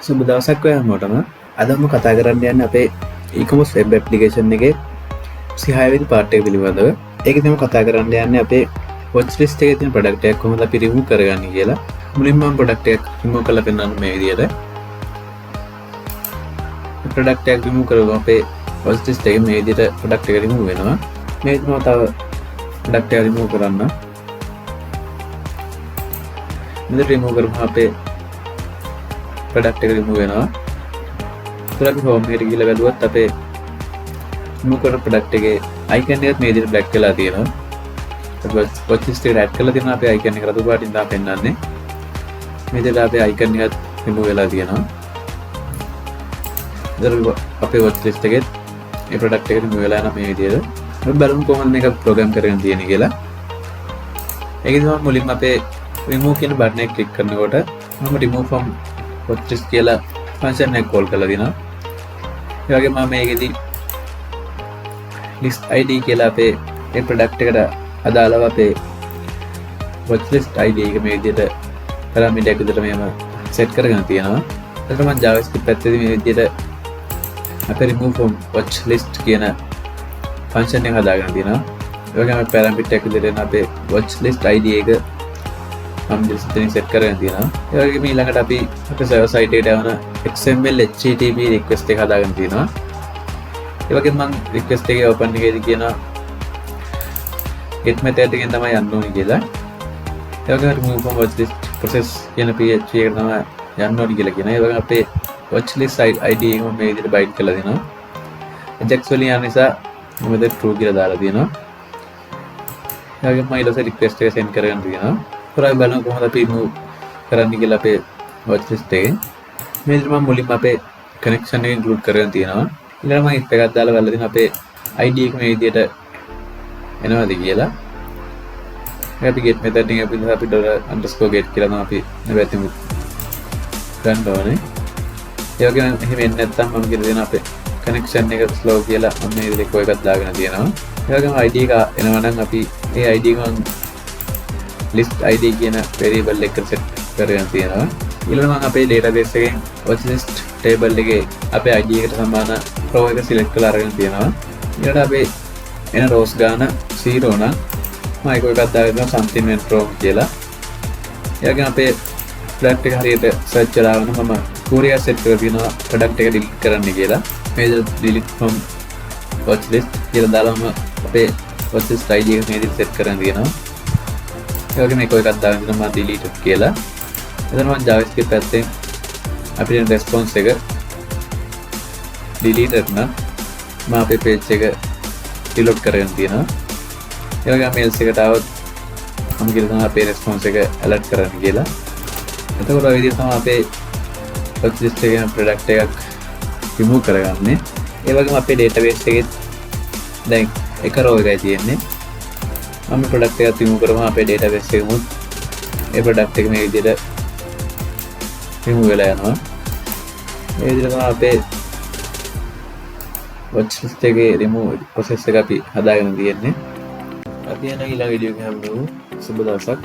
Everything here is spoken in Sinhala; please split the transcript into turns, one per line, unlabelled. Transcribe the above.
සුබ දවසක් ඔය හැමෝටම. අද මම කතා කරන්න යන්නේ අපේ e-commerce web application එකේ 36 වෙනි part එක පිළිබඳව. ඒකෙදි මම කතා කරන්න යන්නේ අපේ watch list එකේ තියෙන product එකක් කොහොමද අපි remove කරගන්නේ කියලා. මුලින්ම මම product එකක් remove කරලා පෙන්නන්න මේ විදිහට. product එකක් remove කරගම අපේ watch list එකේ මේ විදිහට product එක remove වෙනවා. මේ විදිහම තව product එක remove කරන්න. මෙතන remove කරපුවම අපේ product එක remove වෙනවා. ඊට අපි home එකට ගිහලා බැලුවත් අපේ remove කරන product එකේ icon එකත් මේ විදිහට black වෙලා තියෙනවා. watch list එකට add කරලා තියෙනවා අපේ icon එක රතු පාටින් තමයි පෙන්වන්නේ. මේ විදිහට අපේ icon එකත් remove වෙලා තියෙනවා. ඊට අපේ watch list එකේ මේ product එක remove වෙලා යන මේ විදිහට. අපි බලමු කොහොමද මේක program කරගෙන තියෙන්නේ කියලා. ඒකෙදි මම මුලින්ම අපේ remove කියන button එක click කරනකොට මම remove from watch list කියලා function එක call කරලා දිනවා. ඒ වගේම මම මේකෙදි list id කියලා අපේ ඒ product එකට අදාළව අපේ watch list id එක මේ විදිහට parameter එකක් විදිහට මෙහෙම set කරගෙන තියෙනවා. එතකොට මම JavaScript පැත්තේදී මේ විදිහට අපේ remove from watch list කියන function එක හදාගෙන තියෙනවා. ඒ වගේම parameter එකක් විදිහට අපේ watch list id එක हम set කරගෙන තියෙනවා. ඒ වගේම ඊළඟට අපි අපේ server site එකට යවන XML HTTP request එක හදාගෙන තියෙනවා. ඒ වගේම මම request එකේ open එකේදී කියනවා get method එකෙන් තමයි යන්න ඕනේ කියලා. ඒ වගේම remove from watch list process කියන PHP එක තමයි යන්න ඕනේ කියලා කියනවා. ඒ වගේම අපේ watch list ID එක මම මේ විදිහට byte කරලා දෙනවා. Ajax වලින් යන නිසා මම මෙතන true කියලා දාලා තියෙනවා. ඒ වගේම මම ඊට පස්සේ request එක send කරගෙන තියෙනවා. පුරායි බලමු කොහොමද අපි remove කරන්න කියලා අපේ watch list එකෙන්. මේ විදිහට මම මුලින්ම අපේ connection එක include කරගෙන තියෙනවා. ඊළඟට මම if එකක් දාලා බලලා දෙනවා අපේ ID එක මේ විදිහට එනවාද කියලා. අපි get method එකෙන් අපි $_get කියලා නම් අපි මේ පැත්තෙම ගන්න ඕනේ. ඒ වගේම එහෙම එන්නේ නැත්නම් මම කියලා දෙනවා අපේ connection එක slow කියලා මම මේ විදිහට කො එකක් දාගෙන තියෙනවා. ඒ වගේම ID එක එනවා නම් අපි ඒ ID එක list id කියන variable එක set කරගෙන තියෙනවා. ඊළඟට මම අපේ database එකෙන් watch list table එකේ අපේ id එකට සමාන row එක select කරලා අරගෙන තියෙනවා. ඊළඟට අපේ එන rows ගාන 0 නම් මම ඒක එකක් දාගෙන something went wrong කියලා. ඒ වගේම අපේ product එක හරියට search කරාගෙන මම query set කරලා තියෙනවා product එක delete කරන්න කියලා. මේ delete from watch list කියලා දාලාම අපේ watch list id එක මේ විදිහට set කරගෙන තියෙනවා. ඒ වගේම මේක එකක් දාගෙන මම delete කියලා. එතන මම JavaScript පැත්තෙන් අපේ response එක delete කරන මම අපේ page එක reload කරගෙන තියෙනවා. ඒ වගේම mails එකට આવොත් මම කියලා අපේ response එක alert කරන්න කියලා. එතකොට ඔය විදිහට තමයි අපේ watch list එකේ product එකක් remove කරගන්නේ. ඒ වගේම අපේ database එකේ දැන් එක row එකයි තියෙන්නේ. हम प्रोडक्ट එක remove කරමු අපේ database එකෙමුත් ඒ product එක මේ විදිහට remove වෙලා යනවා. මේ විදිහට තමයි අපේ watch list එකේ remove process එක අපි හදාගෙන තියෙන්නේ. අපි යන ඊළඟ වීඩියෝ එක හම්බෙමු. සුබ දවසක්.